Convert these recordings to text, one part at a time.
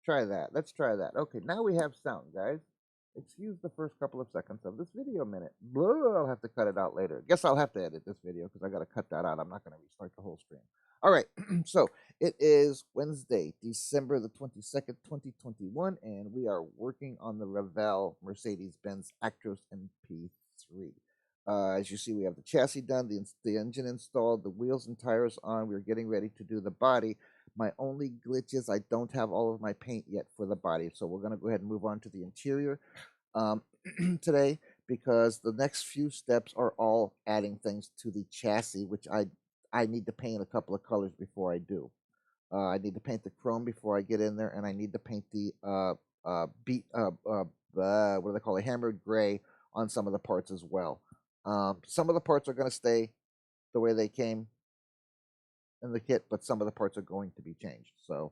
Try that. Let's try that. Okay, now we have sound, guys. Excuse the first couple of seconds of this video minute. Blah, I'll have to cut it out later. Guess I'll have to edit this video because I got to cut that out. I'm not going to restart the whole stream. All right, so it is Wednesday, December the 22nd, 2021, and we are working on the Revell Mercedes-Benz Actros MP3. As you see, we have the chassis done, the engine installed, the wheels and tires on. We're getting ready to do the body. My only glitch is I don't have all of my paint yet for the body, so we're going to go ahead and move on to the interior today, because the next few steps are all adding things to the chassis, which I need to paint a couple of colors before I do. I need to paint the chrome before I get in there, and I need to paint the what do they call it, hammered gray on some of the parts as well. Some of the parts are going to stay the way they came in the kit, but some of the parts are going to be changed. So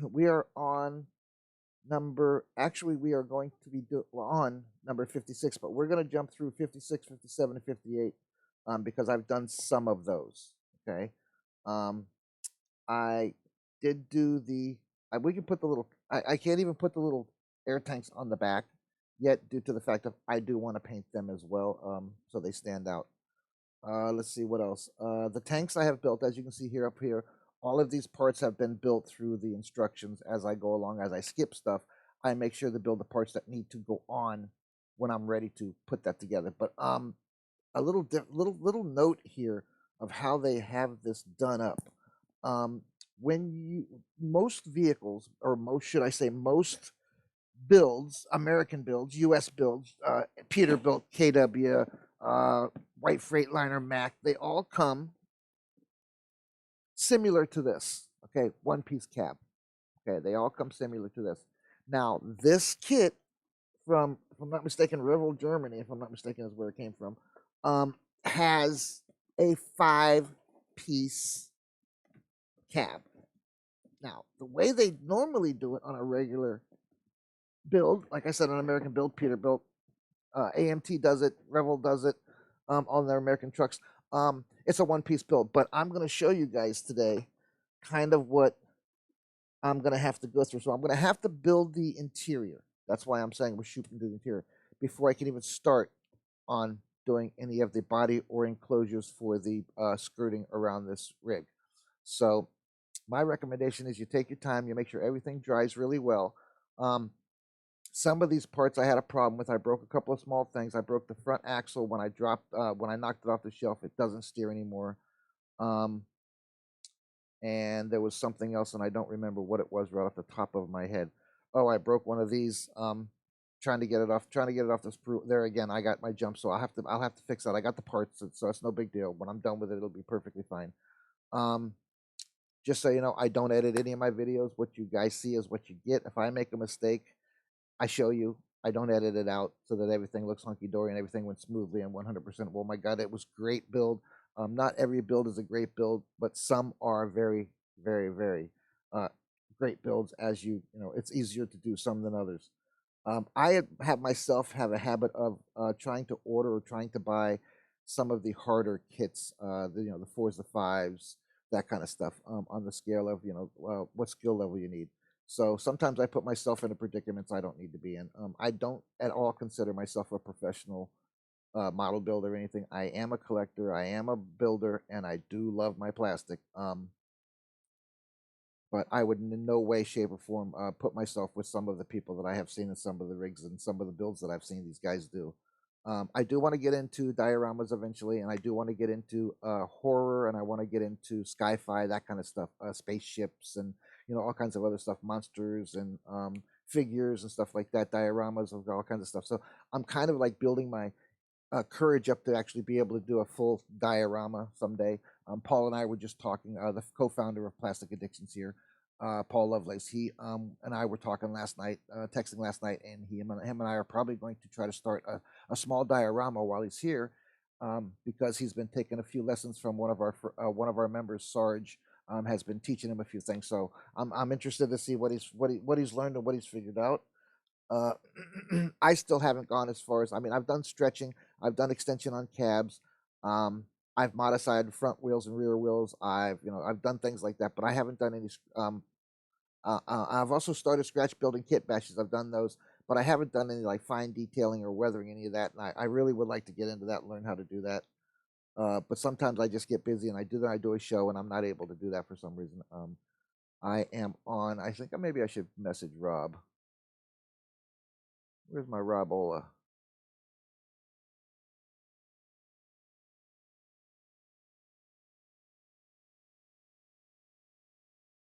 we are on we are going to be on number 56, but we're going to jump through 56, 57, and 58 because I've done some of those. Okay. I did do we can put the little, I can't even put the little air tanks on the back yet, due to the fact that I do want to paint them as well, so they stand out. Let's see what else. The tanks I have built, as you can see here up here, all of these parts have been built through the instructions as I go along. As I skip stuff, I make sure to build the parts that need to go on when I'm ready to put that together. But a little note here of how they have this done up. Most vehicles, or most builds, American builds, U.S. builds, Peterbilt, KW, White Freightliner, Mack, they all come similar to this. Okay, one-piece cab. Okay, they all come similar to this. Now, this kit from, if I'm not mistaken, Revell, Germany, if I'm not mistaken, is where it came from, has a 5-piece cab. Now, the way they normally do it on a regular build, like I said, an American build, Peterbilt, AMT does it, Revell does it, on their American trucks. It's a one-piece build, but I'm going to show you guys today kind of what I'm going to have to go through. So I'm going to have to build the interior. That's why I'm saying we're shooting to the interior before I can even start on doing any of the body or enclosures for the skirting around this rig. So my recommendation is you take your time, you make sure everything dries really well. Some of these parts I had a problem with. I broke a couple of small things. I broke the front axle when I knocked it off the shelf. It doesn't steer anymore. And there was something else, and I don't remember what it was right off the top of my head. Oh, I broke one of these. Trying to get it off the sprue. There again, I got my jump, so I'll have to fix that. I got the parts, so it's no big deal. When I'm done with it, it'll be perfectly fine. Just so you know, I don't edit any of my videos. What you guys see is what you get. If I make a mistake, I show you. I don't edit it out so that everything looks hunky-dory and everything went smoothly and 100%. Oh my God, it was great build. Not every build is a great build, but some are very, very, very great builds. As you know, it's easier to do some than others. I have myself have a habit of trying to order or trying to buy some of the harder kits, the 4s, the 5s, that kind of stuff, on the scale of, what skill level you need. So sometimes I put myself into predicaments I don't need to be in. I don't at all consider myself a professional model builder or anything. I am a collector, I am a builder, and I do love my plastic. But I would in no way, shape, or form put myself with some of the people that I have seen in some of the rigs and some of the builds that I've seen these guys do. I do want to get into dioramas eventually, and I do want to get into horror, and I want to get into sci-fi, that kind of stuff, spaceships, and all kinds of other stuff, monsters and figures and stuff like that, dioramas of all kinds of stuff. So I'm kind of like building my courage up to actually be able to do a full diorama someday. Paul and I were just talking, the co-founder of Plastic Addictions here, Paul Lovelace. He and I were talking last night, texting last night, and him and I are probably going to try to start a small diorama while he's here, because he's been taking a few lessons from one of our members, Sarge. Has been teaching him a few things, so I'm interested to see what he's learned and what he's figured out. I still haven't gone as far as, I've done stretching, I've done extension on cabs, I've modified front wheels and rear wheels, I've done things like that, but I haven't done any I've also started scratch building kit bashes. I've done those, but I haven't done any like fine detailing or weathering any of that. And I really would like to get into that and learn how to do that. But sometimes I just get busy and I do a show and I'm not able to do that for some reason. I am on. I think maybe I should message Rob. Where's my Robola?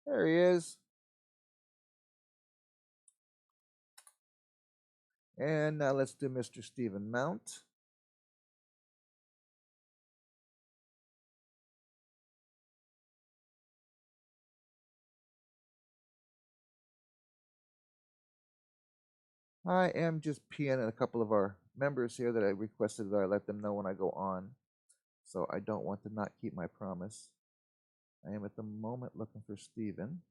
There he is. And now let's do Mr. Stephen Mount. I am just PNing a couple of our members here that I requested that I let them know when I go on. So I don't want to not keep my promise. I am at the moment looking for Stephen.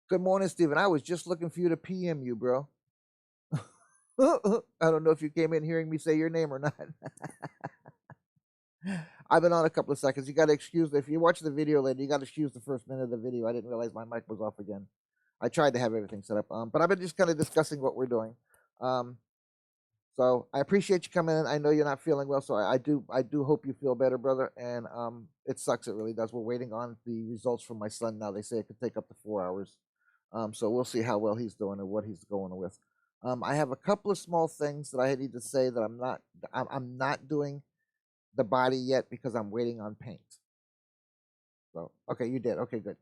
Good morning, Stephen. I was just looking for you to PM you, bro. I don't know if you came in hearing me say your name or not. I've been on a couple of seconds. You got to excuse if you watch the video later. You got to excuse the first minute of the video. I didn't realize my mic was off again. I tried to have everything set up, but I've been just kind of discussing what we're doing. So I appreciate you coming in. I know you're not feeling well, so I do hope you feel better, brother. And it sucks. It really does. We're waiting on the results from my son now. They say it could take up to 4 hours. So we'll see how well he's doing and what he's going with. I have a couple of small things that I need to say that I'm not doing the body yet because I'm waiting on paint. So okay, you did. Okay, good.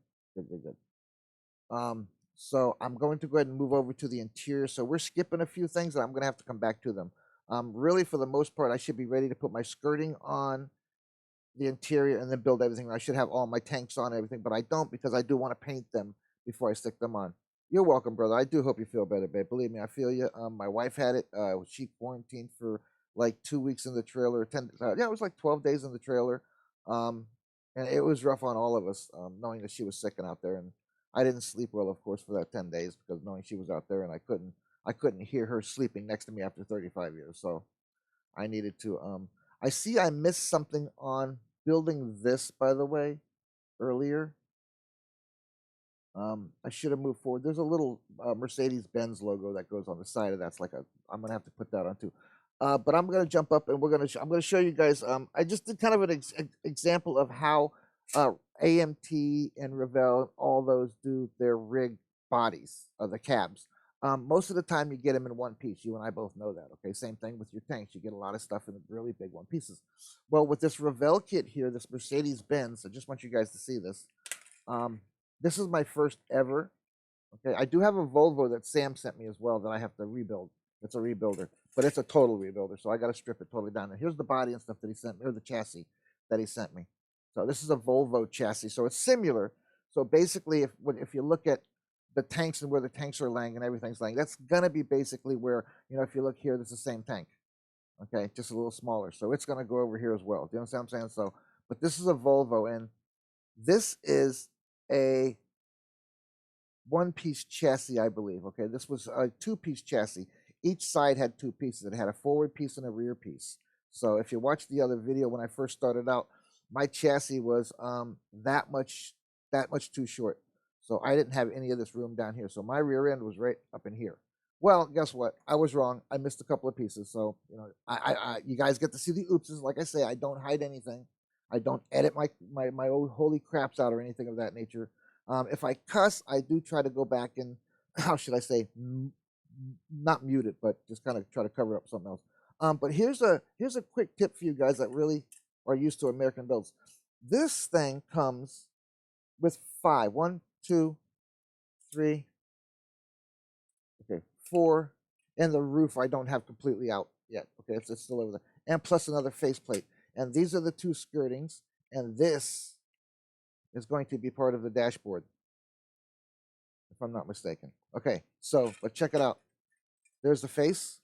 So I'm going to go ahead and move over to the interior. So we're skipping a few things and I'm going to have to come back to them. Really, for the most part, I should be ready to put my skirting on the interior and then build everything. I should have all my tanks on and everything, but I don't because I do want to paint them before I stick them on. You're welcome, brother. I do hope you feel better, babe. Believe me, I feel you. My wife had it. She quarantined for like 2 weeks in the trailer. Yeah, it was like 12 days in the trailer. And it was rough on all of us, knowing that she was sick and out there. And I didn't sleep well, of course, for that 10 days because knowing she was out there and I couldn't hear her sleeping next to me after 35 years. So I needed to. I see I missed something on building this, by the way, earlier. I should have moved forward. There's a little Mercedes Benz logo that goes on the side of that's like a. I'm gonna have to put that on too. But I'm gonna jump up and I'm gonna show you guys. I just did kind of an example of how AMT and Revell and all those do their rig bodies of the cabs. Most of the time you get them in one piece. You and I both know that. Okay, same thing with your tanks. You get a lot of stuff in really big one pieces. Well, with this Revell kit here, this Mercedes Benz, I just want you guys to see this. This is my first ever. Okay, I do have a Volvo that Sam sent me as well that I have to rebuild. It's a rebuilder, but it's a total rebuilder, so I got to strip it totally down. And here's the body and stuff that he sent me, or the chassis that he sent me. So this is a Volvo chassis, so it's similar. So basically, if you look at the tanks and where the tanks are laying and everything's laying, that's gonna be basically where, if you look here, that's the same tank. Okay, just a little smaller. So it's gonna go over here as well. Do you understand what I'm saying? So, but this is a Volvo, and this is a one-piece chassis, I believe. Okay, this was a two-piece chassis. Each side had two pieces. It had a forward piece and a rear piece. So if you watch the other video when I first started out, my chassis was that much too short. So I didn't have any of this room down here. So my rear end was right up in here. Well, guess what? I was wrong. I missed a couple of pieces. So you guys get to see the oopses. Like I say, I don't hide anything. I don't edit my old holy craps out or anything of that nature. If I cuss, I do try to go back and, how should I say, not mute it, but just kind of try to cover up something else. But here's a quick tip for you guys that really are used to American builds. This thing comes with 5, 1, 2, 3, okay, 4, and the roof I don't have completely out yet. Okay, it's still over there, and plus another faceplate. And these are the two skirtings, and this is going to be part of the dashboard, if I'm not mistaken. Okay, so but check it out. There's the face,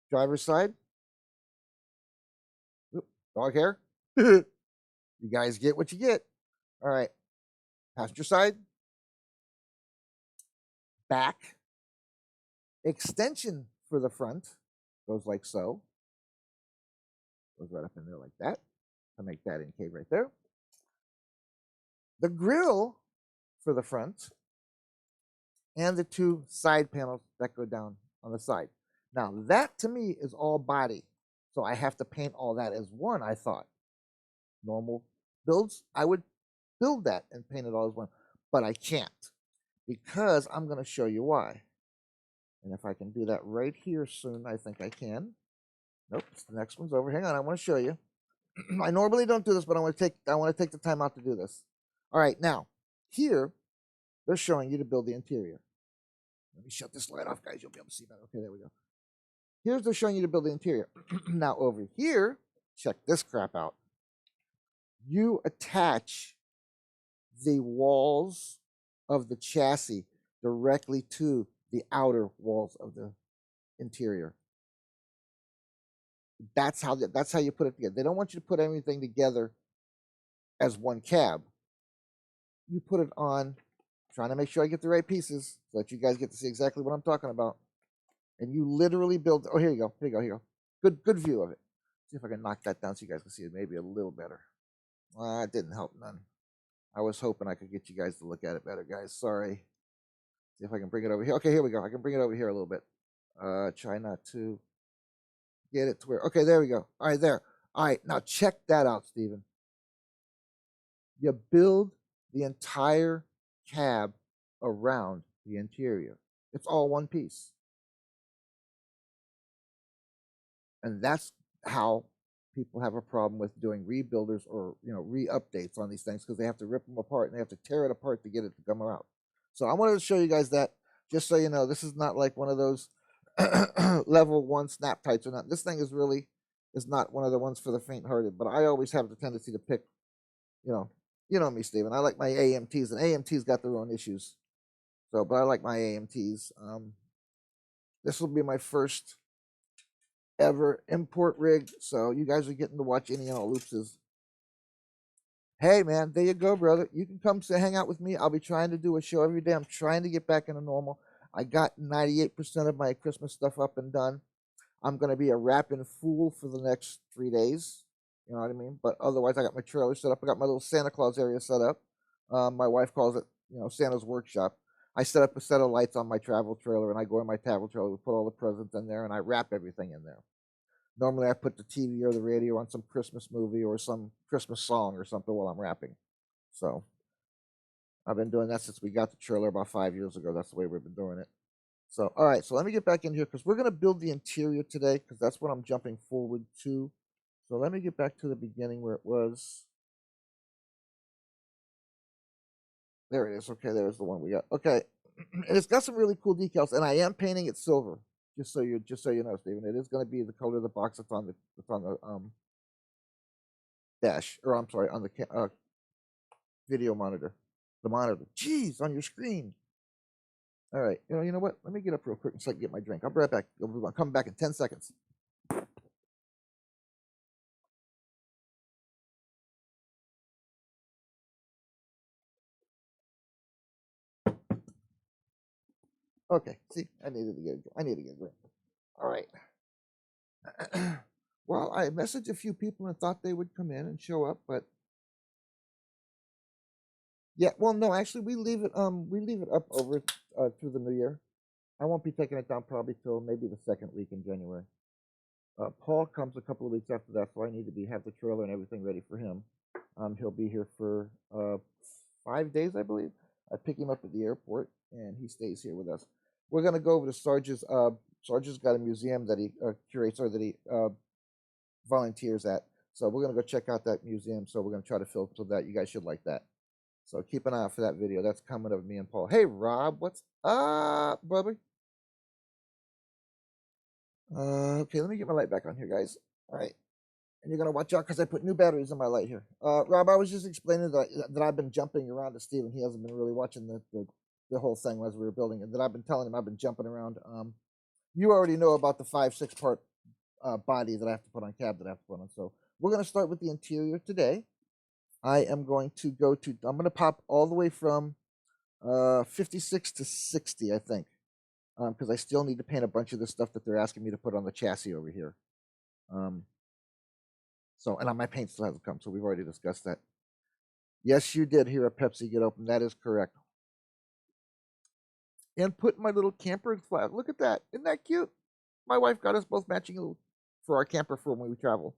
driver's side. Oop, dog hair. You guys get what you get. All right, passenger side, back, extension for the front goes like so. Goes right up in there like that to make that in cave right there. The grill for the front and the two side panels that go down on the side. Now that to me is all body. So I have to paint all that as one, I thought. Normal builds, I would build that and paint it all as one. But I can't because I'm going to show you why. And if I can do that right here soon, I think I can. Nope, the next one's over. Hang on, I want to show you. I normally don't do this, but I want to take the time out to do this. All right, now here they're showing you to build the interior. Let me shut this light off, guys. You'll be able to see better. Okay, there we go. Here's they're showing you to build the interior. Now over here, check this crap out. You attach the walls of the chassis directly to the outer walls of the interior. That's how you put it together. They don't want you to put everything together as one cab. You put it on, trying to make sure I get the right pieces so that you guys get to see exactly what I'm talking about. And you literally build. Oh, here you go. Here you go. Here you go. Good view of it. See if I can knock that down so you guys can see it maybe a little better. It didn't help none. I was hoping I could get you guys to look at it better, guys. Sorry. See if I can bring it over here. Okay, here we go. I can bring it over here a little bit. Try not to get it to where. Okay, there we go. All right, there. All right, now check that out, Stephen. You build the entire cab around the interior. It's all one piece. And that's how people have a problem with doing rebuilders or re-updates on these things, because they have to rip them apart and they have to tear it apart to get it to come out. So I wanted to show you guys that, just so you know, this is not like one of those level 1 snap tights or not. This thing is not one of the ones for the faint-hearted, but I always have the tendency to pick, you know me, Steven. I like my AMTs, and AMTs got their own issues. So, but I like my AMTs. This will be my first ever import rig, so you guys are getting to watch any and all loopses. Hey man, there you go, brother. You can come hang out with me. I'll be trying to do a show every day. I'm trying to get back into normal. I got 98% of my Christmas stuff up and done. I'm going to be a rapping fool for the next 3 days. You know what I mean? But otherwise, I got my trailer set up. I got my little Santa Claus area set up. My wife calls it, Santa's workshop. I set up a set of lights on my travel trailer, and I go in my travel trailer, we put all the presents in there, and I wrap everything in there. Normally, I put the TV or the radio on some Christmas movie or some Christmas song or something while I'm wrapping. So I've been doing that since we got the trailer about 5 years ago. That's the way we've been doing it. So, all right, so let me get back in here because we're going to build the interior today, because that's what I'm jumping forward to. So let me get back to the beginning where it was. There it is. Okay, there's the one we got. Okay, and it's got some really cool decals, and I am painting it silver. Just so you know, Stephen, it is going to be the color of the box that's on the dash, or I'm sorry, on the video monitor, the monitor. Jeez, on your screen. All right, you know what? Let me get up real quick so I can get my drink. I'll be right back. I'll come back in 10 seconds. Okay, see, I needed to get a drink. All right. Well, I messaged a few people and thought they would come in and show up, but yeah, well, no, actually, we leave it up over through the new year. I won't be taking it down probably till maybe the second week in January. Paul comes a couple of weeks after that, so I need to have the trailer and everything ready for him. He'll be here for 5 days, I believe. I pick him up at the airport, and he stays here with us. We're gonna go over to Sarge's. Sarge's got a museum that he curates, or that he volunteers at. So we're gonna go check out that museum. So we're gonna try to film that. You guys should like that. So keep an eye out for that video. That's coming of me and Paul. Hey Rob, what's up, brother? Okay, let me get my light back on here, guys. All right, and you're gonna watch out because I put new batteries in my light here. Rob, I was just explaining that I've been jumping around to Steven. He hasn't been really watching the whole thing as we were building it. That I've been telling him I've been jumping around. You already know about the 5-6 part body that I have to put on, cab that I have to put on. So we're gonna start with the interior today. I am going to I'm gonna pop all the way from 56 to 60, I think. Because I still need to paint a bunch of the stuff that they're asking me to put on the chassis over here. So, and my paint still hasn't come, so we've already discussed that. Yes, you did hear a Pepsi get open. That is correct. And put my little camper in flat. Look at that. Isn't that cute? My wife got us both matching for our camper for when we travel.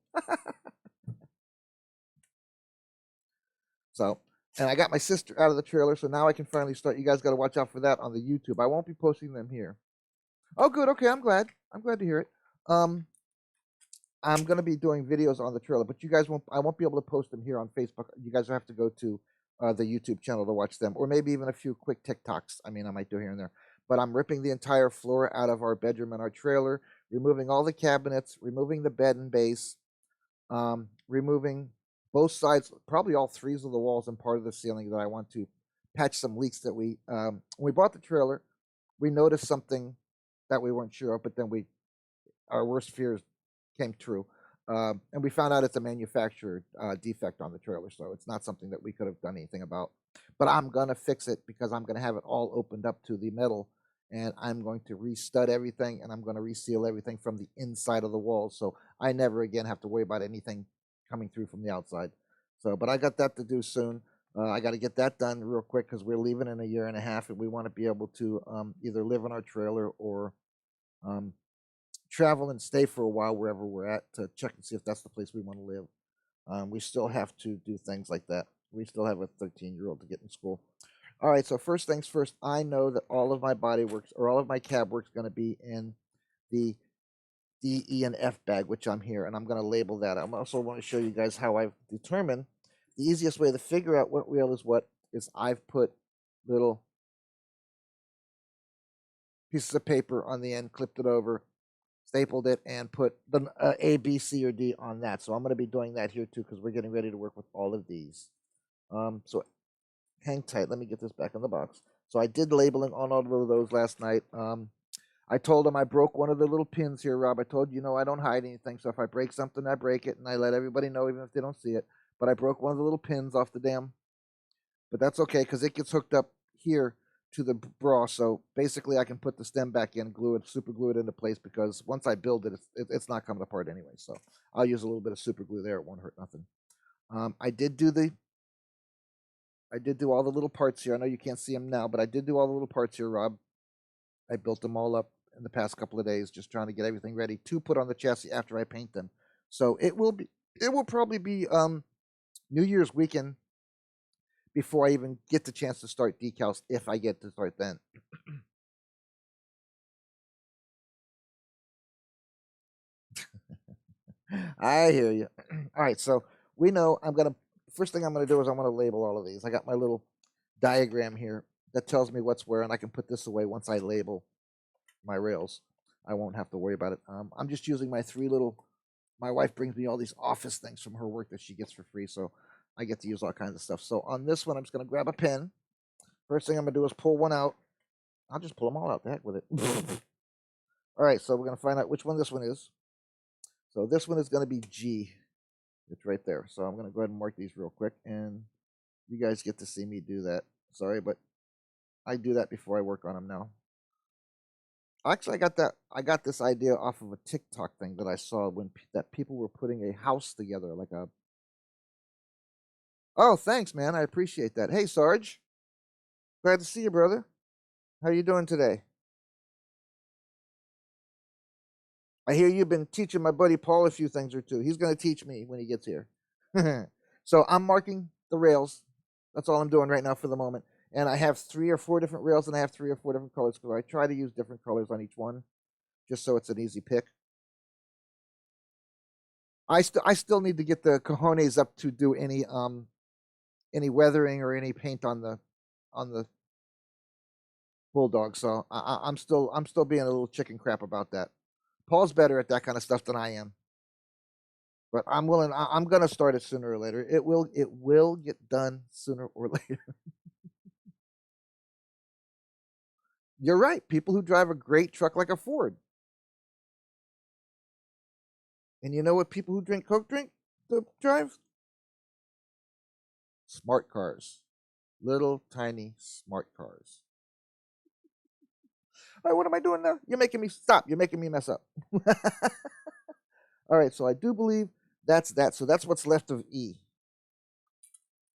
So, and I got my sister out of the trailer, so now I can finally start. You guys got to watch out for that on the YouTube. I won't be posting them here. Oh, good. Okay, I'm glad. I'm glad to hear it. I'm gonna be doing videos on the trailer, but you guys won't. I won't be able to post them here on Facebook. You guys will have to go to the YouTube channel to watch them, or maybe even a few quick TikToks. I mean, I might do here and there. But I'm ripping the entire floor out of our bedroom and our trailer, removing all the cabinets, removing the bed and base, removing both sides, probably all three of the walls and part of the ceiling that I want to patch some leaks that when we bought the trailer, we noticed something that we weren't sure of, but then our worst fears came true. And we found out it's a manufacturer defect on the trailer, so it's not something that we could have done anything about. But I'm going to fix it because I'm going to have it all opened up to the metal, and I'm going to re-stud everything, and I'm going to reseal everything from the inside of the walls, so I never again have to worry about anything coming through from the outside. So, but I got that to do soon. I got to get that done real quick because we're leaving in a year and a half, and we want to be able to either live in our trailer or travel and stay for a while wherever we're at to check and see if that's the place we want to live. We still have to do things like that. We still have a 13-year-old to get in school. All right, so first things first, I know that all of my body works or all of my cab work's going to be in the D, E, and F bag, which I'm here, and I'm going to label that. I'm also want to show you guys how I've determined the easiest way to figure out what wheel is what is I've put little pieces of paper on the end, clipped it over, stapled it, and put the A, B, C, or D on that. So I'm going to be doing that here too because we're getting ready to work with all of these. So hang tight. Let me get this back in the box. So I did labeling on all of those last night. I told him I broke one of the little pins here, Rob. I told you, I don't hide anything. So if I break something, I break it, and I let everybody know even if they don't see it. But I broke one of the little pins off the dam. But that's okay because it gets hooked up here to the bra. So basically I can put the stem back in, super glue it into place because once I build it, it's not coming apart anyway. So I'll use a little bit of super glue there. It won't hurt nothing. I did do all the little parts here. I know you can't see them now, but I did do all the little parts here, Rob. I built them all up in the past couple of days, just trying to get everything ready to put on the chassis after I paint them. So it will probably be New Year's weekend before I even get the chance to start decals, if I get to start then. I hear you. All right, so we know first thing I'm gonna do is I'm gonna label all of these. I got my little diagram here that tells me what's where, and I can put this away once I label my rails. I won't have to worry about it. I'm just using my my wife brings me all these office things from her work that she gets for free, so I get to use all kinds of stuff. So on this one, I'm just going to grab a pen. First thing I'm going to do is pull one out. I'll just pull them all out. The heck with it. All right, so we're going to find out which one this one is. So this one is going to be G. It's right there. So I'm going to go ahead and mark these real quick, and you guys get to see me do that. Sorry, but I do that before I work on them now. Actually, I got this idea off of a TikTok thing that I saw that people were putting a house together, like a. Oh, thanks, man. I appreciate that. Hey, Sarge. Glad to see you, brother. How you doing today? I hear you've been teaching my buddy Paul a few things or two. He's going to teach me when he gets here. So I'm marking the rails. That's all I'm doing right now for the moment. And I have 3 or 4 different rails, and I have 3 or 4 different colors because I try to use different colors on each one, just so it's an easy pick. I still need to get the cojones up to do any weathering or any paint on the Bulldog. So I'm still being a little chicken crap about that. Paul's better at that kind of stuff than I am, but I'm gonna start it sooner or later. It will get done sooner or later. You're right. People who drive a great truck like a Ford. And you know what people who drink Coke drive? Smart cars. Little tiny smart cars. All right, what am I doing now? You're making me stop. You're making me mess up. All right, so I do believe that's that. So that's what's left of E.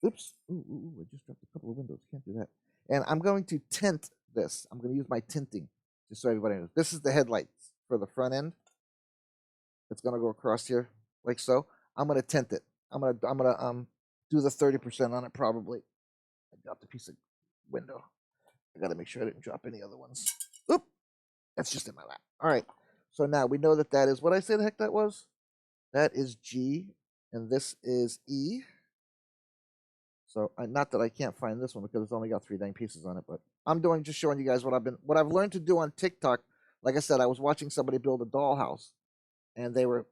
Oops. Ooh, I just dropped a couple of windows. Can't do that. And I'm going to tint this. I'm going to use my tinting just so everybody knows. This is the headlights for the front end. It's going to go across here like so. I'm going to tint it. I'm going to do the 30% on it probably. I dropped a piece of window. I got to make sure I didn't drop any other ones. Oop. That's just in my lap. All right. So now we know that that is what I say the heck that was. That is G, and this is E. So not that I can't find this one because it's only got 3 dang pieces on it, but I'm just showing you guys what I've learned to do on TikTok. Like I said, I was watching somebody build a dollhouse, and they were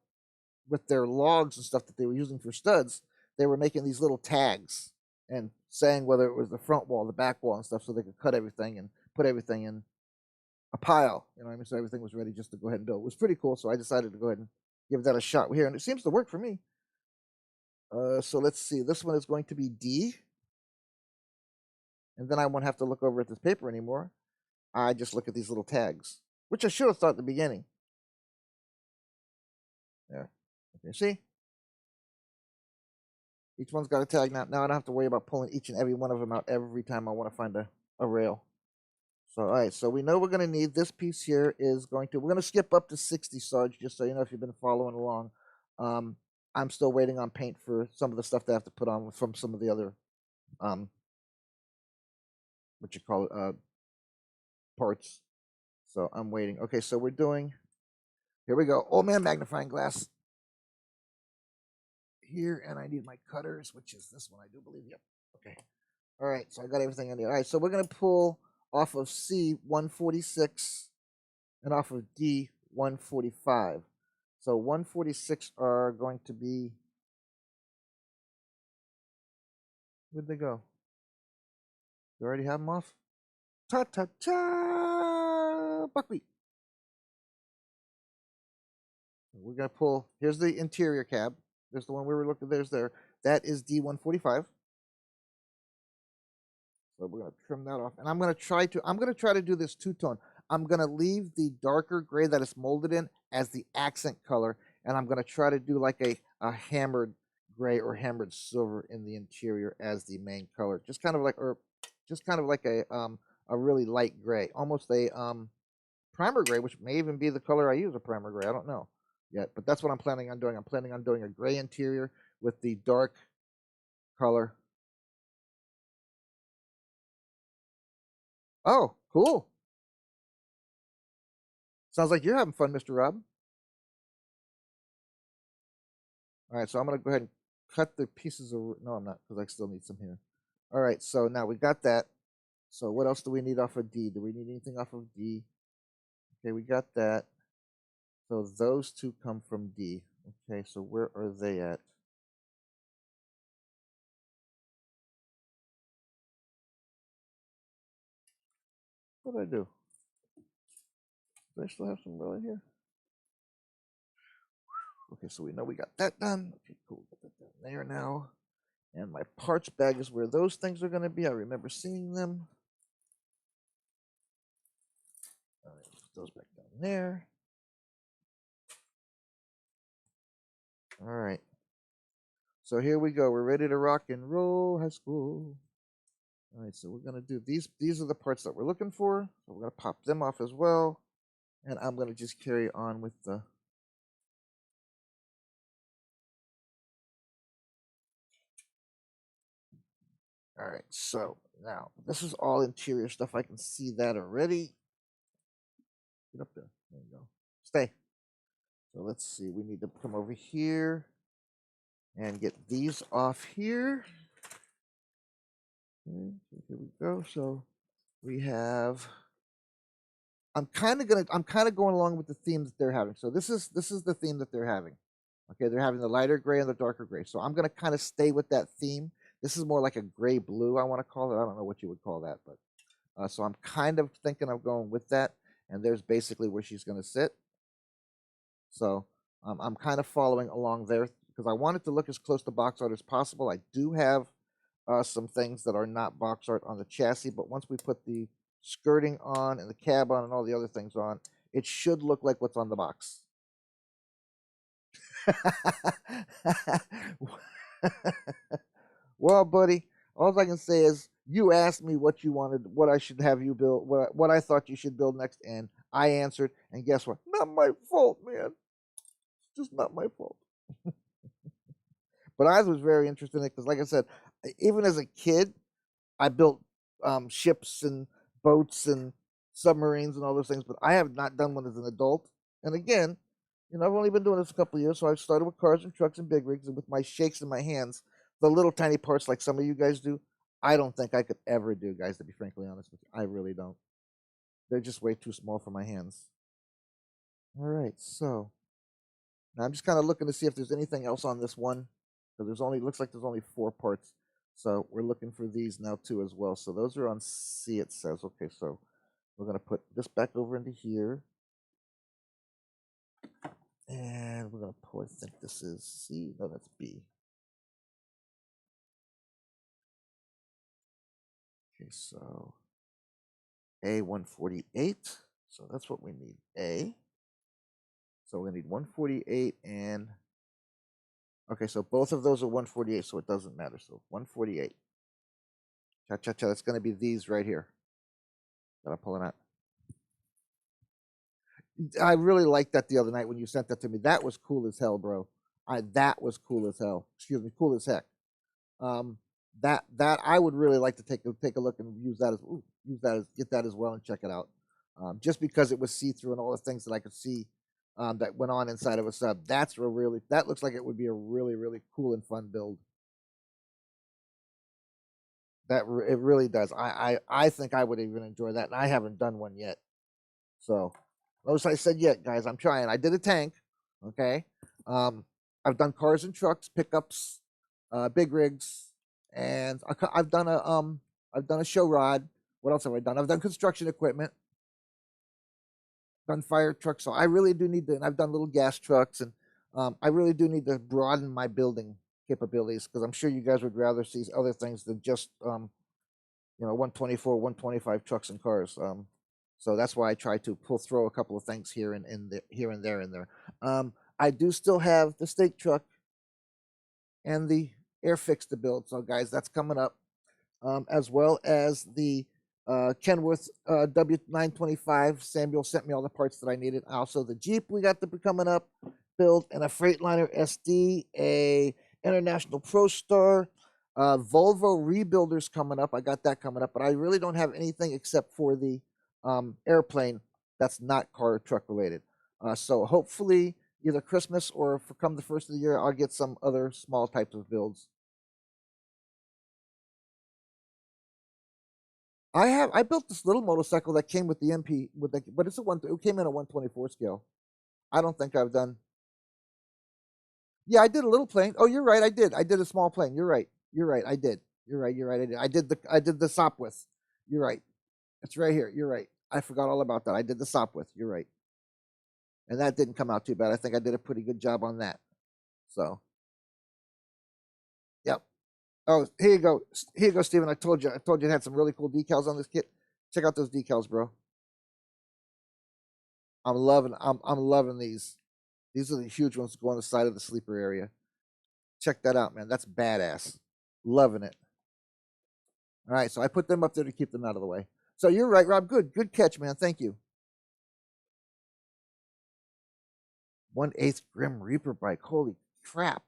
with their logs and stuff that they were using for studs. They were making these little tags and saying whether it was the front wall, the back wall, and stuff, so they could cut everything and put everything in a pile. You know what I mean? So everything was ready just to go ahead and build. It was pretty cool. So I decided to go ahead and give that a shot here, and it seems to work for me. So let's see. This one is going to be D. And then I won't have to look over at this paper anymore. I just look at these little tags, which I should have thought at the beginning. There. Okay, see? Each one's got a tag now. Now I don't have to worry about pulling each and every one of them out every time I want to find a rail. So, all right. So we know we're going to need this piece here we're going to skip up to 60, Sarge, just so you know if you've been following along. I'm still waiting on paint for some of the stuff that I have to put on from some of the other, parts. So I'm waiting. Okay, so here we go. Oh man, magnifying glass. Here, and I need my cutters, which is this one, I do believe. Yep. Okay. All right, so I got everything in there. All right, so we're going to pull off of C 146 and off of D 145. So 146 are going to be, where'd they go? You already have them off? Ta-ta-ta! Buckwheat. We're going to pull, here's the interior cab. There's the one we were looking, there. That is D145. So we're going to trim that off. And I'm going to try to do this two-tone. I'm going to leave the darker gray that it's molded in as the accent color. And I'm going to try to do like a hammered gray or hammered silver in the interior as the main color. Just kind of like a really light gray. Almost a primer gray, which may even be the color I use, a primer gray. I don't know yet, but that's what I'm planning on doing. I'm planning on doing a gray interior with the dark color. Oh, cool. Sounds like you're having fun, Mr. Rob. All right, so I'm going to go ahead and cut the pieces of... No, I'm not, because I still need some here. All right, so now we got that. So what else do we need off of D? Do we need anything off of D? Okay, we got that. So those two come from D. Okay, so where are they at? What did I do? Do I still have some row in here? Okay, so we know we got that done. Okay, cool. Got that down there now. And my parts bag is where those things are going to be. I remember seeing them. All right, put those back down there. All right. So here we go. We're ready to rock and roll, high school. All right, so we're going to do these. These are the parts that we're looking for. So we're going to pop them off as well. And I'm going to just carry on with the... All right, so now this is all interior stuff. I can see that already. Get up there. There you go. Stay. So let's see. We need to come over here and get these off here. Okay, so here we go. So we have... I'm kind of going along with the theme that they're having. So this is the theme that they're having. Okay, they're having the lighter gray and the darker gray. So I'm going to kind of stay with that theme. This is more like a gray blue, I want to call it. I don't know what you would call that, but so I'm kind of thinking of going with that. And there's basically where she's going to sit. So I'm kind of following along there because I want it to look as close to box art as possible. I do have some things that are not box art on the chassis, but once we put the skirting on and the cab on and all the other things on, it should look like what's on the box. Well, buddy, all I can say is you asked me what you wanted, what I should have you build, what I thought you should build next, and I answered. And guess what? Not my fault, man. It's just not my fault. But I was very interested in it because, like I said, even as a kid, I built ships and boats and submarines and all those things. But I have not done one as an adult. And again, I've only been doing this a couple of years, so I started with cars and trucks and big rigs, and with my shakes in my hands, the little tiny parts like some of you guys do, I don't think I could ever do, guys, to be frankly honest with you. I really don't. They're just way too small for my hands. All right, so now I'm just kind of looking to see if there's anything else on this one, because looks like there's only 4 parts. So we're looking for these now too as well. So those are on C, it says. Okay, so we're gonna put this back over into here. And we're going to pull, I think this is C. No, that's B. Okay, so A148. So that's what we need, A. So we're going to need 148 and... Okay, so both of those are 148, so it doesn't matter. So 148. Cha-cha-cha, that's going to be these right here. Gotta pull it out. I really liked that the other night when you sent that to me. That was cool as hell, bro. That was cool as hell. Excuse me, cool as heck. That I would really like to take a look and use that as get that as well and check it out. Just because it was see through and all the things that I could see that went on inside of a sub. That looks like it would be a really, really cool and fun build. It really does. I think I would even enjoy that, and I haven't done one yet. So, notice I said yet, guys. I'm trying. I did a tank. Okay. I've done cars and trucks, pickups, big rigs, and I've done a show rod. What else have I done? I've done construction equipment, done fire trucks. So I really do need to. And I've done little gas trucks, and I really do need to broaden my building capabilities because I'm sure you guys would rather see other things than just 124, 125 trucks and cars. So that's why I try to throw a couple of things here and there in there. I do still have the stake truck and the Airfix to build. So guys, that's coming up, as well as the Kenworth W925. Samuel sent me all the parts that I needed. Also the Jeep we got to be coming up, build, and a Freightliner SD, a International Pro Star, Volvo Rebuilders coming up. I got that coming up, but I really don't have anything except for the airplane that's not car or truck related. So hopefully either Christmas or for come the first of the year, I'll get some other small types of builds. I built this little motorcycle that came with the MP but it's it came in a 124 scale. I don't think I've done. Yeah, I did a little plane. Oh, you're right. I did a small plane. You're right. I did. You're right. I did. I did the Sopwith. You're right. It's right here. You're right. I forgot all about that. I did the Sopwith. You're right. And that didn't come out too bad. I think I did a pretty good job on that. So, yep. Oh, here you go. Here you go, Steven. I told you it had some really cool decals on this kit. Check out those decals, bro. I'm loving these. These are the huge ones that go on the side of the sleeper area. Check that out, man. That's badass. Loving it. All right, so I put them up there to keep them out of the way. So you're right, Rob. Good catch, man. Thank you. 1/8 Grim Reaper bike. Holy crap.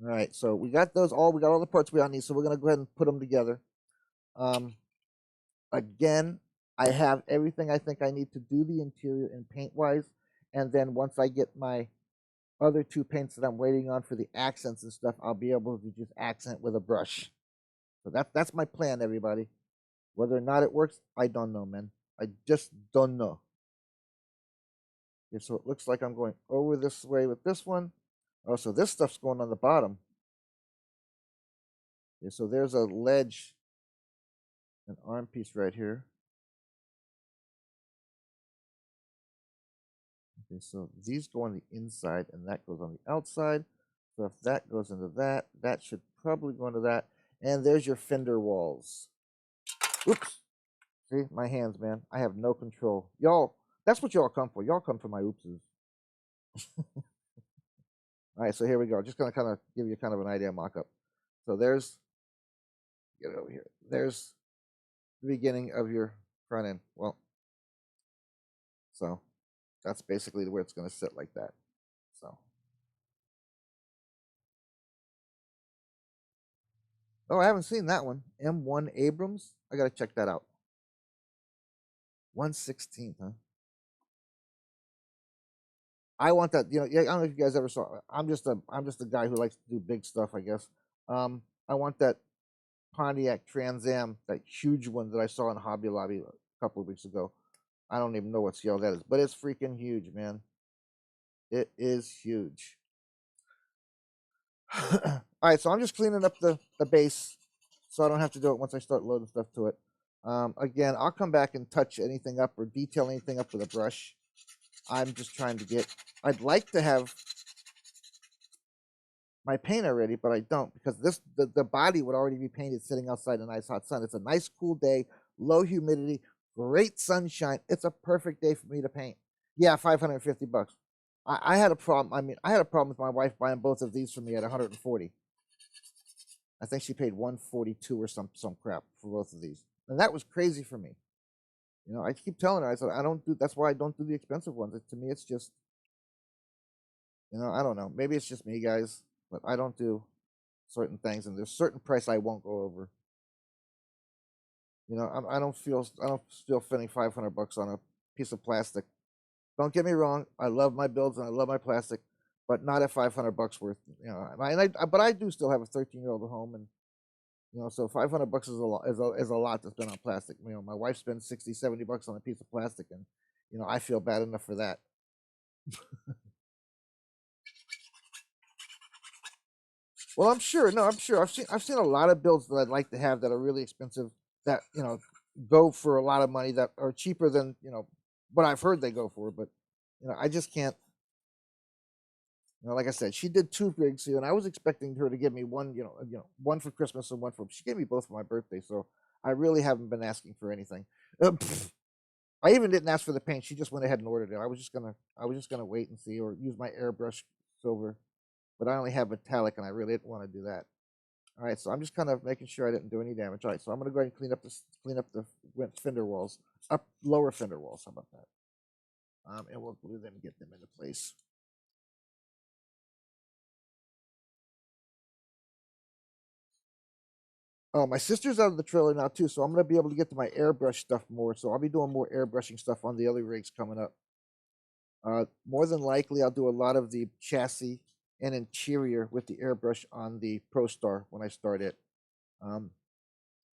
All right, so we got those all. We got all the parts we all need. So we're gonna go ahead and put them together. Again, I have everything I think I need to do the interior and paint wise. And then once I get my other 2 paints that I'm waiting on for the accents and stuff, I'll be able to just accent with a brush. So that's my plan, everybody. Whether or not it works, I don't know, man. I just don't know. Okay, so it looks like I'm going over this way with this one. Oh, so this stuff's going on the bottom. Okay, so there's a ledge, an arm piece right here. Okay, so these go on the inside and that goes on the outside. So if that goes into that, that should probably go into that. And there's your fender walls. Oops. See, my hands, man. I have no control. Y'all, That's what y'all come for. Y'all come for my oopses. All right, so here we go. Just gonna kind of give you kind of an idea mock-up. So there's, get it over here. There's the beginning of your front end. Well, so that's basically where it's gonna sit like that. So, oh, I haven't seen that one. M1 Abrams. I gotta check that out. 1/16, huh? I want that. Yeah, I don't know if you guys ever saw. I'm just a guy who likes to do big stuff, I guess. I want that Pontiac Trans Am, that huge one that I saw in Hobby Lobby a couple of weeks ago. I don't even know what scale that is, but it's freaking huge, man. It is huge. All right, so I'm just cleaning up the base so I don't have to do it once I start loading stuff to it. Again, I'll come back and touch anything up or detail anything up with a brush. I'm just trying to get, I'd like to have my paint already, but I don't, because the body would already be painted sitting outside in a nice hot sun. It's a nice cool day, low humidity, great sunshine. It's a perfect day for me to paint. Yeah, $550. I had a problem. I mean, I had a problem with my wife buying both of these for me at 140. I think she paid 142 or some crap for both of these, and that was crazy for me. You know, I keep telling her, I said, I don't do. That's why I don't do the expensive ones. To me, it's just, you know, I don't know. Maybe it's just me, guys, but I don't do certain things, and there's certain price I won't go over. You know, I don't feel spending $500 on a piece of plastic. Don't get me wrong. I love my builds and I love my plastic, but not at $500 worth. You know, but I do still have a 13-year-old at home, and you know, so $500 is a lot is a lot to spend on plastic. You know, my wife spends $60-70 on a piece of plastic, and you know, I feel bad enough for that. Well, I'm sure. No, I'm sure. I've seen a lot of builds that I'd like to have that are really expensive, that you know go for a lot of money, that are cheaper than you know what I've heard they go for. But you know, I just can't. You know, like I said, she did 2 rigs here, and I was expecting her to give me one. One for Christmas and one for. She gave me both for my birthday, so I really haven't been asking for anything. I even didn't ask for the paint. She just went ahead and ordered it. I was just gonna wait and see, or use my airbrush silver, but I only have metallic, and I really didn't want to do that. All right, so I'm just kind of making sure I didn't do any damage. All right, so I'm gonna go ahead and clean up the fender walls, lower fender walls. How about that? And we'll glue them and get them into place. Oh, my sister's out of the trailer now too, so I'm gonna be able to get to my airbrush stuff more. So I'll be doing more airbrushing stuff on the other rigs coming up. More than likely, I'll do a lot of the chassis and interior with the airbrush on the ProStar when I start it.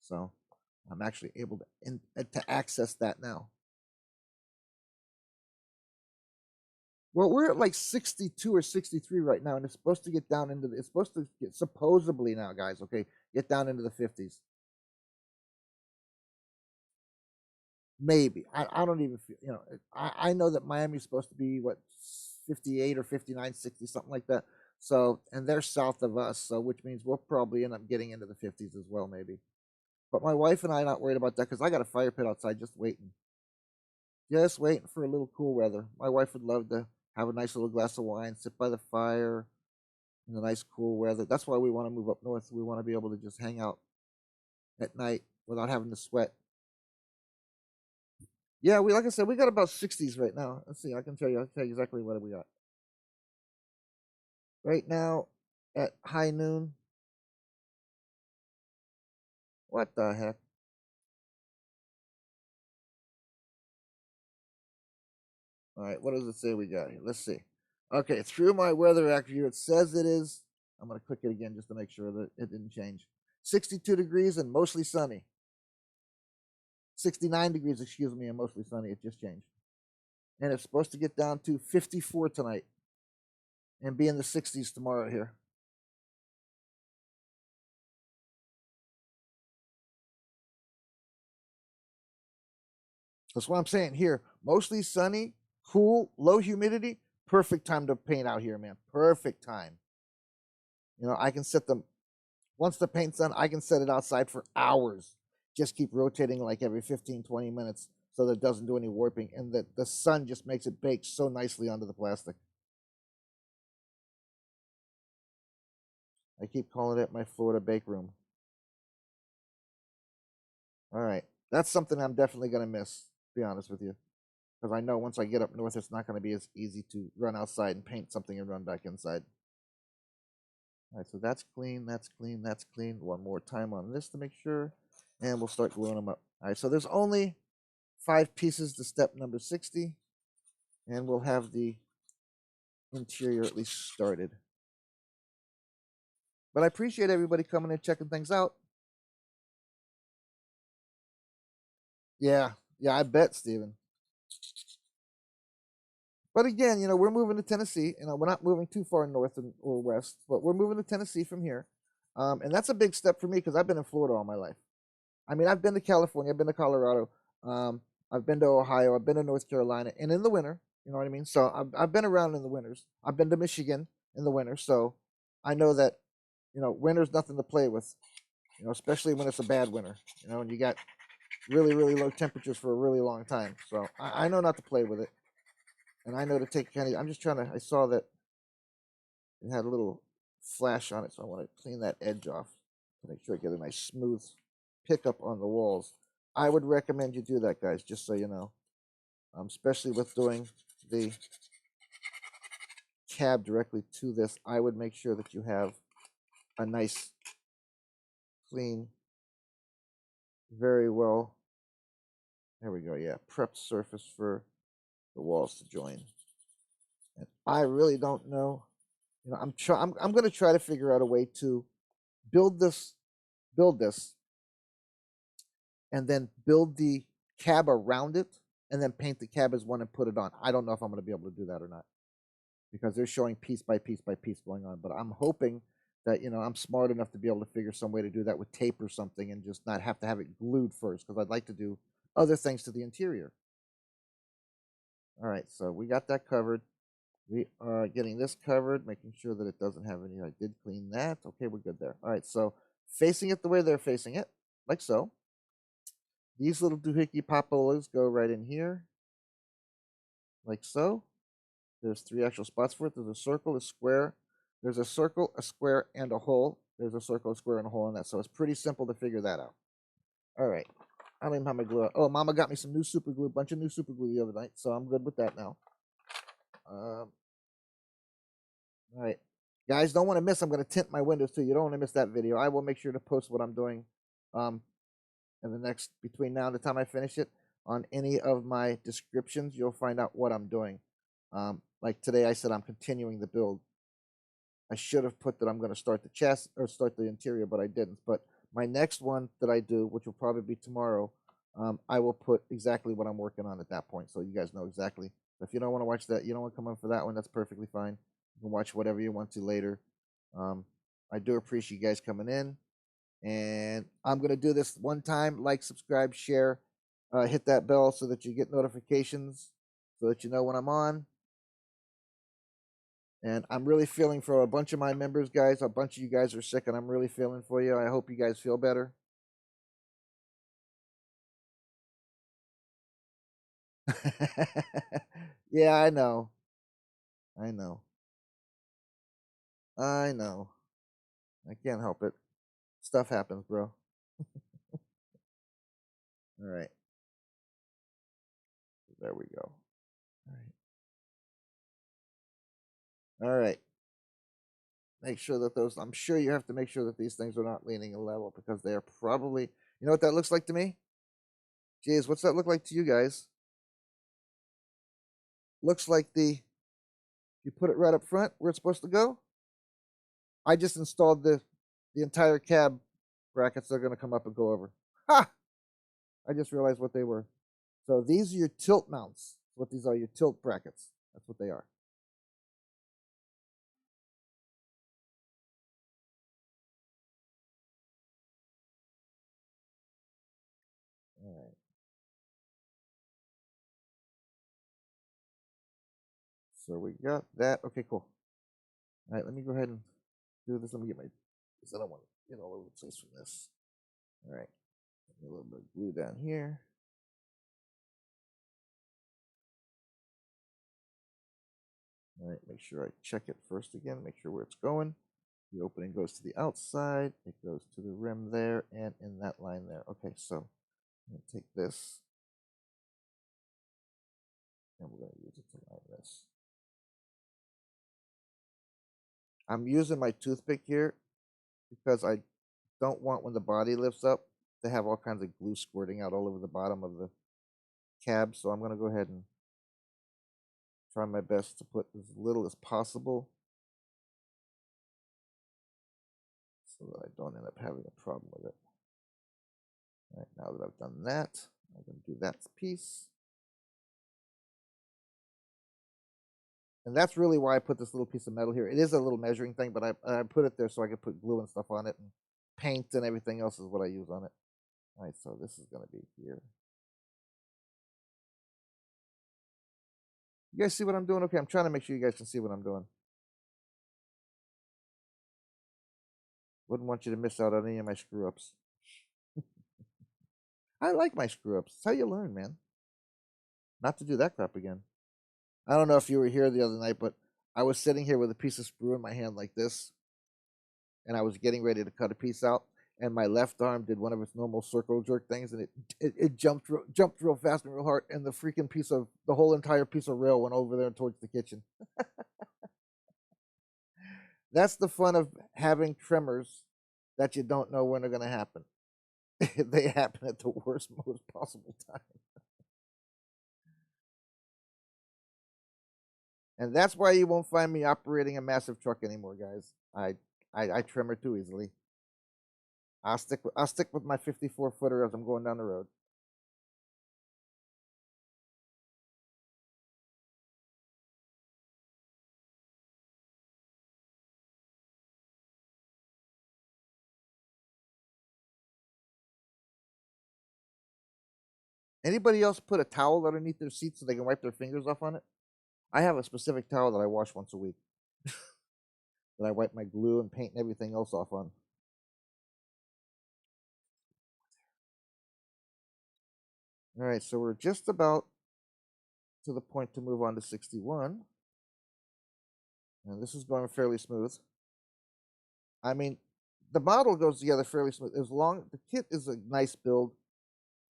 So I'm actually able to access that now. Well, we're at like 62 or 63 right now, and it's supposed to get down into it's supposed to get, supposedly now, guys, okay, get down into the 50s. Maybe. I don't even feel, you know, I know that Miami's supposed to be what 58 or 59, 60, something like that. So, and they're south of us, so which means we'll probably end up getting into the 50s as well, maybe. But my wife and I are not worried about that because I got a fire pit outside just waiting for a little cool weather. My wife would love to have a nice little glass of wine, sit by the fire in the nice cool weather. That's why we want to move up north. We want to be able to just hang out at night without having to sweat. Yeah, like I said, we got about 60s right now. Let's see, I'll tell you exactly what we got. Right now at high noon. What the heck? All right, what does it say we got here? Let's see. Okay, through my weather attribute, it says it is. I'm going to click it again just to make sure that it didn't change. 62 degrees and mostly sunny. 69 degrees, excuse me, and mostly sunny. It just changed. And it's supposed to get down to 54 tonight and be in the 60s tomorrow here. That's what I'm saying here. Mostly sunny, cool, low humidity. Perfect time to paint out here, man. Perfect time. You know, I can set them, once the paint's done, I can set it outside for hours. Just keep rotating like every 15, 20 minutes so that it doesn't do any warping, and that the sun just makes it bake so nicely onto the plastic. I keep calling it my Florida bake room. All right, that's something I'm definitely gonna miss, to be honest with you, because I know once I get up north, it's not gonna be as easy to run outside and paint something and run back inside. All right, so that's clean, that's clean, that's clean. One more time on this to make sure, and we'll start gluing them up. All right, so there's only 5 pieces to step number 60, and we'll have the interior at least started. But I appreciate everybody coming and checking things out. Yeah, yeah, I bet, Steven. But again, we're moving to Tennessee. We're not moving too far north or west, but we're moving to Tennessee from here. And that's a big step for me because I've been in Florida all my life. I mean, I've been to California, I've been to Colorado, I've been to Ohio, I've been to North Carolina, and in the winter, you know what I mean? So I've been around in the winters. I've been to Michigan in the winter, so I know that, winter's nothing to play with, especially when it's a bad winter, and you got really, really low temperatures for a really long time. So I know not to play with it. And I know to take kind of, I'm just trying to, I saw that it had a little flash on it, so I want to clean that edge off to make sure I get a nice smooth pickup on the walls. I would recommend you do that, guys, just so you know, especially with doing the cab directly to this. I would make sure that you have a nice, clean, very well, there we go, yeah, prepped surface for the walls to join. And I really don't know. I'm going to try to figure out a way to build this, and then build the cab around it, and then paint the cab as one and put it on. I don't know if I'm going to be able to do that or not, because they're showing piece by piece by piece going on. But I'm hoping that I'm smart enough to be able to figure some way to do that with tape or something, and just not have to have it glued first, because I'd like to do other things to the interior. All right, so we got that covered. We are getting this covered, making sure that it doesn't have any. I did clean that. Okay, we're good there. All right, so facing it the way they're facing it, like so. These little doohickey popolas go right in here, like so. There's 3 actual spots for it. There's a circle, a square. There's a circle, a square, and a hole. There's a circle, a square, and a hole in that. So it's pretty simple to figure that out. All right. I don't even have my glue. Oh, Mama got me some new super glue, a bunch of new super glue the other night, so I'm good with that now. All right. Guys, don't want to miss. I'm going to tint my windows too. You don't want to miss that video. I will make sure to post what I'm doing in the next, between now and the time I finish it, on any of my descriptions. You'll find out what I'm doing. Like today, I said I'm continuing the build. I should have put that I'm going to start the chassis or start the interior, but I didn't. But my next one that I do, which will probably be tomorrow, I will put exactly what I'm working on at that point, so you guys know exactly. If you don't want to watch that, you don't want to come on for that one, that's perfectly fine. You can watch whatever you want to later. I do appreciate you guys coming in, and I'm going to do this one time. Like, subscribe, share, hit that bell so that you get notifications, so that you know when I'm on. And I'm really feeling for a bunch of my members, guys. A bunch of you guys are sick, and I'm really feeling for you. I hope you guys feel better. Yeah, I know. I know. I know. I can't help it. Stuff happens, bro. All right. There we go. All right. All right. Make sure that those, I'm sure you have to make sure that these things are not leaning level, because they are probably, you know what that looks like to me? Jeez, what's that look like to you guys? Looks like you put it right up front where it's supposed to go. I just installed the entire cab brackets that are going to come up and go over. Ha! I just realized what they were. So these are your tilt mounts. What these are, your tilt brackets. That's what they are. All right. So we got that. Okay, cool. All right, let me go ahead and do this. Let me get my, because I don't want to get all over the place from this. All right. A little bit of glue down here. All right, make sure I check it first again, make sure where it's going. The opening goes to the outside, it goes to the rim there, and in that line there. Okay, so I'm going to take this, and we're going to use it to line this. I'm using my toothpick here because I don't want, when the body lifts up, to have all kinds of glue squirting out all over the bottom of the cab. So I'm going to go ahead and try my best to put as little as possible so that I don't end up having a problem with it. All right, now that I've done that, I'm going to do that piece. And that's really why I put this little piece of metal here. It is a little measuring thing, but I put it there so I could put glue and stuff on it, and paint and everything else is what I use on it. All right, so this is going to be here. You guys see what I'm doing? Okay, I'm trying to make sure you guys can see what I'm doing. Wouldn't want you to miss out on any of my screw-ups. I like my screw-ups. It's how you learn, man. Not to do that crap again. I don't know if you were here the other night, but I was sitting here with a piece of screw in my hand like this, and I was getting ready to cut a piece out, and my left arm did one of its normal circle jerk things, and it jumped real fast and real hard, and the whole entire piece of rail went over there towards the kitchen. That's the fun of having tremors that you don't know when they're going to happen. They happen at the worst, most possible time. And that's why you won't find me operating a massive truck anymore, guys. I tremor too easily. I'll stick with my 54-footer as I'm going down the road. Anybody else put a towel underneath their seat so they can wipe their fingers off on it? I have a specific towel that I wash once a week that I wipe my glue and paint and everything else off on. All right, so we're just about to the point to move on to 61. And this is going fairly smooth. I mean, the model goes together fairly smooth. The kit is a nice build.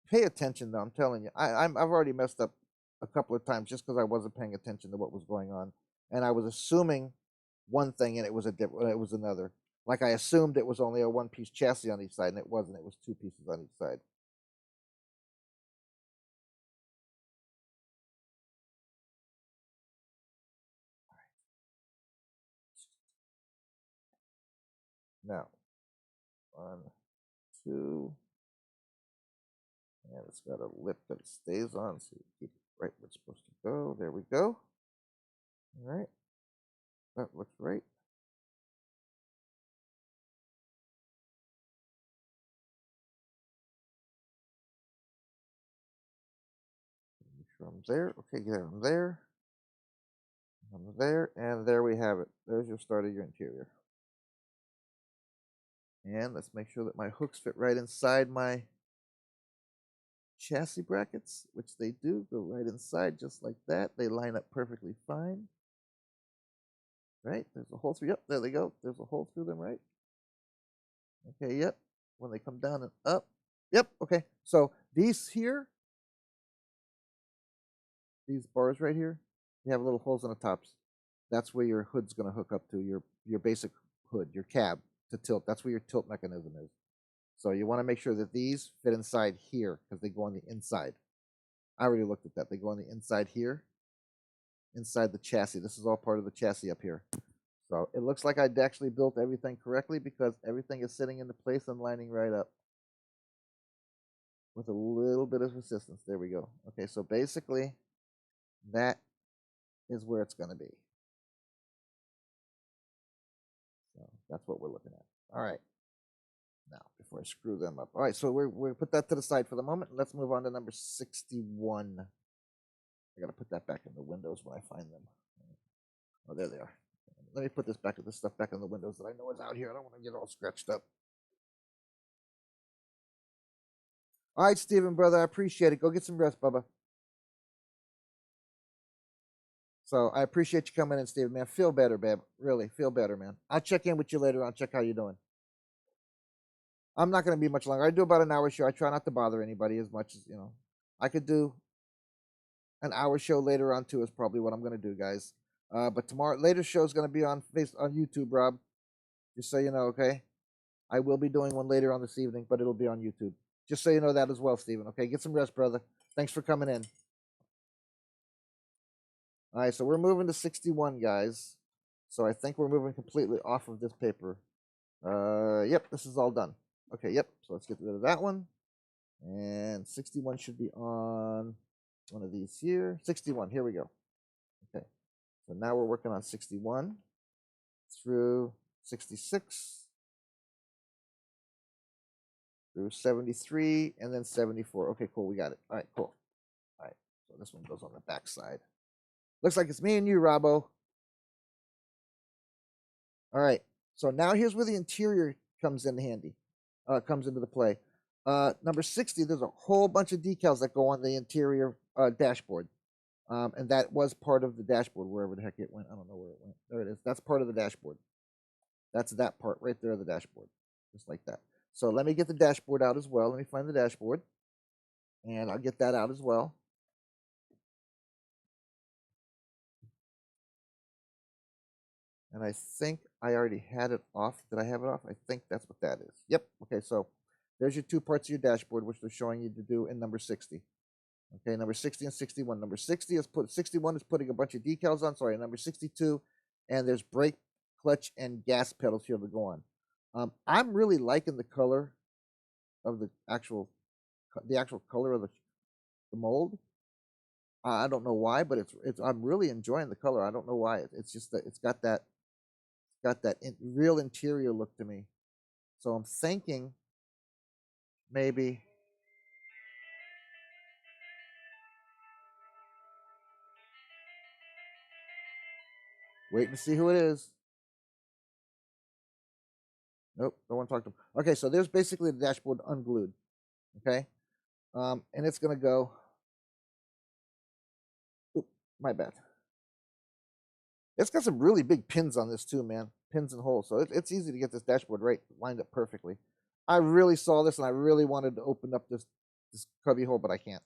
Pay attention, though. I'm telling you, I've already messed up a couple of times just because I wasn't paying attention to what was going on, and I was assuming one thing and it was another. Like I assumed it was only a one-piece chassis on each side, and it wasn't. It was two pieces on each side. Now, 1, 2, and it's got a lip that it stays on, so you keep it right where it's supposed to go. There we go. All right, that looks right. Make sure I'm there. Okay, there, I'm there. I'm there, and there we have it. There's your start of your interior. And let's make sure that my hooks fit right inside my chassis brackets, which they do. Go right inside just like that. They line up perfectly fine. Right? There's a hole through. Yep, there they go. There's a hole through them, right? Okay, yep. When they come down and up. Yep, okay. So these here, these bars right here, they have little holes on the tops. That's where your hood's going to hook up to, your basic hood, your cab to tilt. That's where your tilt mechanism is. So you want to make sure that these fit inside here because they go on the inside. I already looked at that. They go on the inside here, inside the chassis. This is all part of the chassis up here. So it looks like I'd actually built everything correctly because everything is sitting into place and lining right up with a little bit of resistance. There we go. Okay, so basically that is where it's going to be. So that's what we're looking at. All right. Now, before I screw them up. All right, so we're put that to the side for the moment. Let's move on to number 61. I got to put that back in the windows when I find them. Oh, there they are. Let me put this stuff back in the windows that I know is out here. I don't want to get all scratched up. All right, Steven, brother, I appreciate it. Go get some rest, Bubba. So I appreciate you coming in, Steven, man. Feel better, babe. Really, feel better, man. I'll check in with you later on, check how you're doing. I'm not going to be much longer. I do about an hour show. I try not to bother anybody as much as, you know. I could do an hour show later on, too, is probably what I'm going to do, guys. But tomorrow, later show is going to be on YouTube, Rob. Just so you know, okay? I will be doing one later on this evening, but it'll be on YouTube. Just so you know that as well, Steven. Okay, get some rest, brother. Thanks for coming in. All right, so we're moving to 61, guys. So I think we're moving completely off of this paper. Yep, this is all done. Okay, yep. So let's get rid of that one. And 61 should be on one of these here. 61, here we go. Okay, so now we're working on 61 through 66. Through 73 and then 74. Okay, cool. We got it. All right, cool. All right, so this one goes on the back side. Looks like it's me and you, Robbo. All right, so now here's where the interior comes in handy, comes into the play. Number 60, there's a whole bunch of decals that go on the interior dashboard. And that was part of the dashboard, wherever the heck it went. I don't know where it went. There it is. That's part of the dashboard. That's that part right there of the dashboard, just like that. So let me get the dashboard out as well. Let me find the dashboard, and I'll get that out as well. And I think I already had it off. Did I have it off? I think that's what that is. Yep. Okay, so there's your two parts of your dashboard, which they're showing you to do in number 60. Okay, number 60 and 61. Number 61 is putting a bunch of decals on. Sorry, number 62, and there's brake, clutch, and gas pedals here to go on. I'm really liking the color of the actual color of the mold. I don't know why, but it's I'm really enjoying the color. I don't know why. It's just that it's got that real interior look to me. So I'm thinking maybe waiting to see who it is. Nope, don't want to talk to him. Okay, so there's basically the dashboard unglued. Okay, and it's gonna go. Oop, my bad. It's got some really big pins on this too, man. Pins and holes, so it's easy to get this dashboard right, lined up perfectly. I really saw this and I really wanted to open up this cubby hole, but I can't.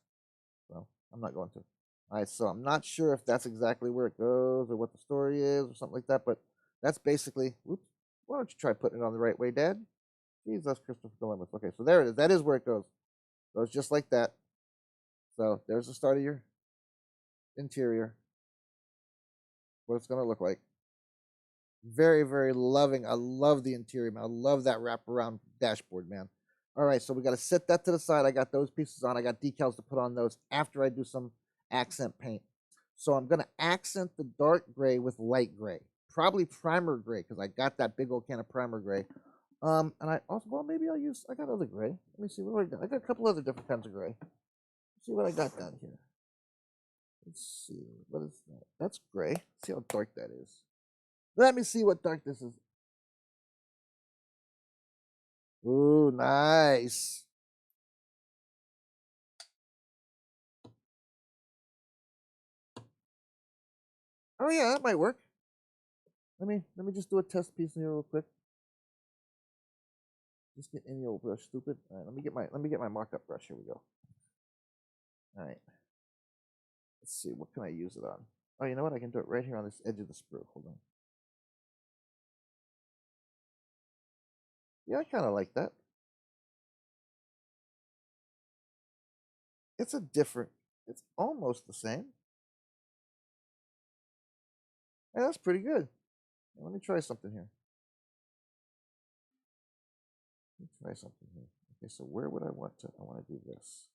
So I'm not going to. All right, so I'm not sure if that's exactly where it goes or what the story is or something like that, but that's basically. Whoops. Why don't you try putting it on the right way, Dad? Jesus, Christopher Columbus. Okay, so there it is. That is where it goes. Goes just like that. So there's the start of your interior. What it's going to look like. Very, very loving. I love the interior, man. I love that wraparound dashboard, man. All right, so we got to set that to the side. I got those pieces on. I got decals to put on those after I do some accent paint. So I'm going to accent the dark gray with light gray. Probably primer gray, because I got that big old can of primer gray. And I also, well, maybe I got other gray. Let me see what I got. I got a couple other different kinds of gray. Let's see what I got down here. Let's see, what is that? That's gray. Let's see how dark that is. Let me see what dark this is. Ooh, nice. Oh yeah, that might work. Let me just do a test piece here real quick. Just get in the old brush, stupid. All right, let me get my markup brush. Here we go. All right. Let's see, what can I use it on? Oh, you know what? I can do it right here on this edge of the sprue. Hold on. Yeah, I kind of like that. It's it's almost the same. Yeah, that's pretty good. Let me try something here. Let me try something here. Okay, so where would I want to? I want to do this.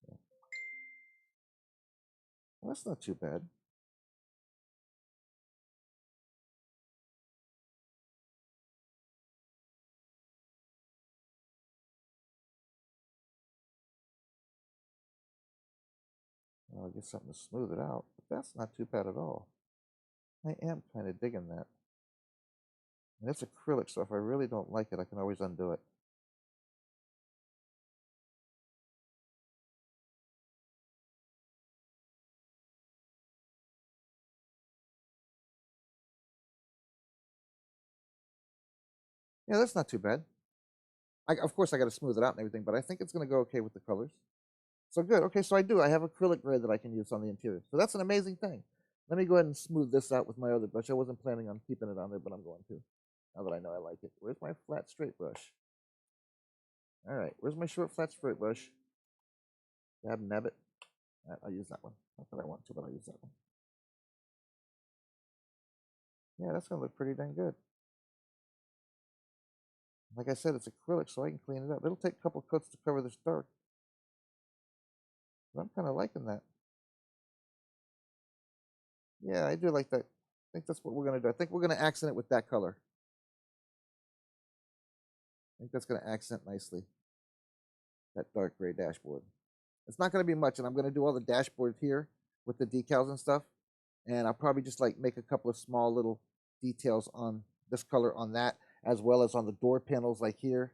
Yeah. Well, that's not too bad. I'll get something to smooth it out, but that's not too bad at all. I am kind of digging that. And it's acrylic, so if I really don't like it, I can always undo it. Yeah, that's not too bad. Of course, I got to smooth it out and everything, but I think it's going to go okay with the colors. So good. Okay, so I have acrylic gray that I can use on the interior. So that's an amazing thing. Let me go ahead and smooth this out with my other brush. I wasn't planning on keeping it on there, but I'm going to. Now that I know I like it. Where's my flat straight brush? All right, where's my short flat straight brush? Dab nabbit. All right, I'll use that one. Not that I want to, but I'll use that one. Yeah, that's going to look pretty dang good. Like I said, it's acrylic, so I can clean it up. It'll take a couple coats to cover this dark. But I'm kind of liking that. Yeah, I do like that. I think that's what we're going to do. I think we're going to accent it with that color. I think that's going to accent nicely that dark gray dashboard. It's not going to be much, and I'm going to do all the dashboard here with the decals and stuff. And I'll probably just like make a couple of small little details on this color on that, as well as on the door panels like here.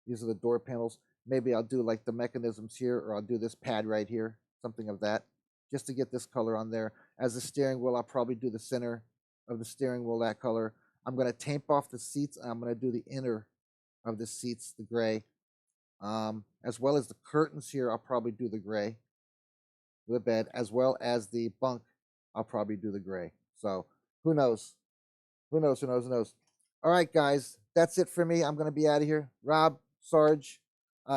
These are the door panels. Maybe I'll do like the mechanisms here, or I'll do this pad right here, something of that, just to get this color on there. As the steering wheel, I'll probably do the center of the steering wheel that color. I'm going to tape off the seats, and I'm going to do the inner of the seats, the gray. As well as the curtains here, I'll probably do the gray. The bed, as well as the bunk, I'll probably do the gray. So who knows? Who knows? Who knows? Who knows? All right, guys, that's it for me. I'm going to be out of here. Rob, Sarge,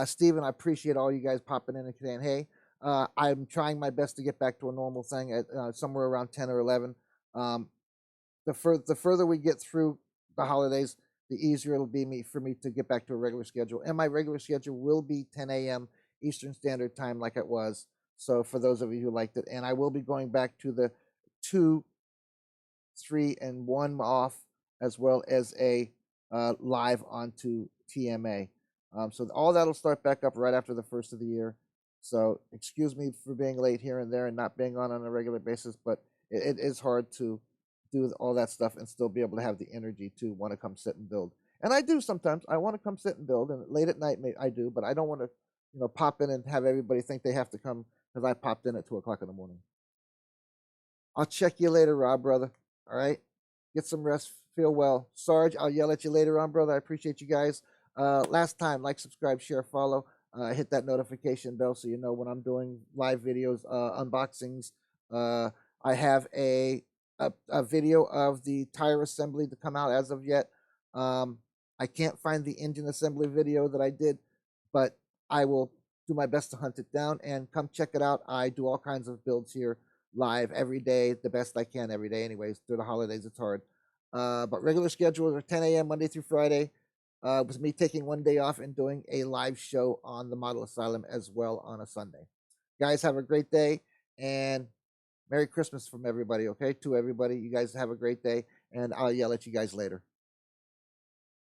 Steven, I appreciate all you guys popping in and saying, hey, I'm trying my best to get back to a normal thing at somewhere around 10 or 11. The further we get through the holidays, the easier it'll be for me to get back to a regular schedule. And my regular schedule will be 10 a.m. Eastern Standard Time like it was. So for those of you who liked it, and I will be going back to the 2, 3, and 1 off, as well as a live onto TMA. So all that'll start back up right after the first of the year. So excuse me for being late here and there and not being on a regular basis, but it is hard to do all that stuff and still be able to have the energy to want to come sit and build. And I do sometimes. I want to come sit and build, and late at night I do, but I don't want to, pop in and have everybody think they have to come because I popped in at 2:00 in the morning. I'll check you later, Rob, brother. All right, get some rest. Feel well, Sarge. I'll yell at you later on, brother. I appreciate you guys. Last time, like, subscribe, share, follow. Hit that notification bell so you know when I'm doing live videos, unboxings. I have a video of the tire assembly to come out as of yet. I can't find the engine assembly video that I did, but I will do my best to hunt it down and come check it out. I do all kinds of builds here live every day, the best I can every day anyways. Through the holidays, it's hard. But regular schedule are 10 a.m. Monday through Friday. With me taking one day off and doing a live show on the Model Asylum as well on a Sunday. Guys, have a great day, and Merry Christmas from everybody, okay? To everybody, you guys have a great day, and I'll yell at you guys later.